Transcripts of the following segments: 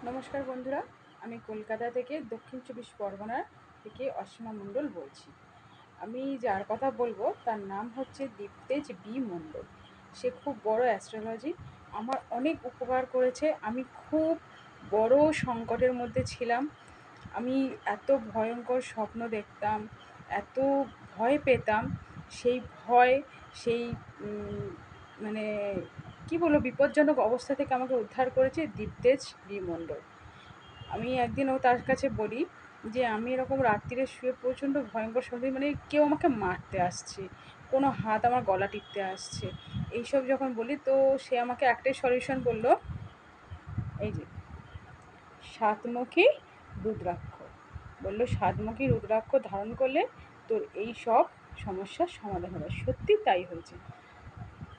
নমস্কার বন্ধুরা, আমি কলকাতা থেকে দক্ষিণ চব্বিশ পরগনা থেকে অসীমা মণ্ডল বলছি। আমি যার কথা বলবো তার নাম হচ্ছে দীপ্তেজ বি মণ্ডল। সে খুব বড় অ্যাস্ট্রোলজি, আমার অনেক উপকার করেছে। আমি খুব বড় সংকটের মধ্যে ছিলাম। আমি এত ভয়ঙ্কর স্বপ্ন দেখতাম, এত ভয় পেতাম। সেই ভয়, সেই মানে কী বলবো, বিপজ্জনক অবস্থা থেকে আমাকে উদ্ধার করেছে দীপ্তেজ বি মণ্ডল। আমি একদিনও তার কাছে বলি যে আমি এরকম রাত্রিরে শুয়ে প্রচণ্ড ভয়ঙ্কর স্বপ্নে, মানে কেউ আমাকে মারতে আসছে, কোনো হাত আমার গলা টিপতে আসছে, এইসব যখন বলি তো সে আমাকে একটাই সলিউশন বললো, এই যে সাতমুখী রুদ্রাক্ষ। বললো সাতমুখী রুদ্রাক্ষ ধারণ করলে তোর এই সব সমস্যার সমাধান হবে। সত্যি তাই হয়েছে।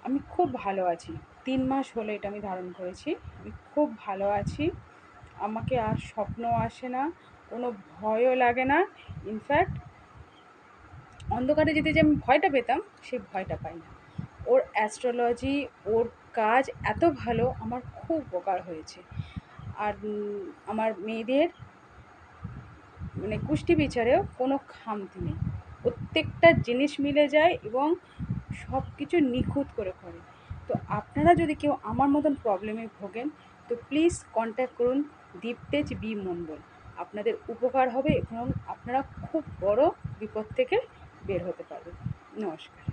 আমি খুব ভালো আছি। ৩ মাস হলো এটা আমি ধারণ করেছি। আমি খুব ভালো আছি। আমাকে আর স্বপ্নও আসে না, কোনো ভয়ও লাগে না। ইনফ্যাক্ট অন্ধকারে যেতে যে আমি ভয়টা পেতাম, সেই ভয়টা পাই না। ওর অ্যাস্ট্রোলজি, ওর কাজ এত ভালো, আমার খুব উপকার হয়েছে। আর আমার মেয়েদের মানে কুষ্টি বিচারেও কোনো খামতি নেই। প্রত্যেকটা জিনিস মিলে যায় এবং সব কিছু নিখুঁত করে করে। তো আপনারা যদি কেউ আমার মতন প্রবলেমে ভোগেন তো প্লিজ কন্ট্যাক্ট করুন দীপ্তেজ বি মণ্ডল। আপনাদের উপকার হবে এবং আপনারা খুব বড় বিপদ থেকে বের হতে পারবেন। নমস্কার।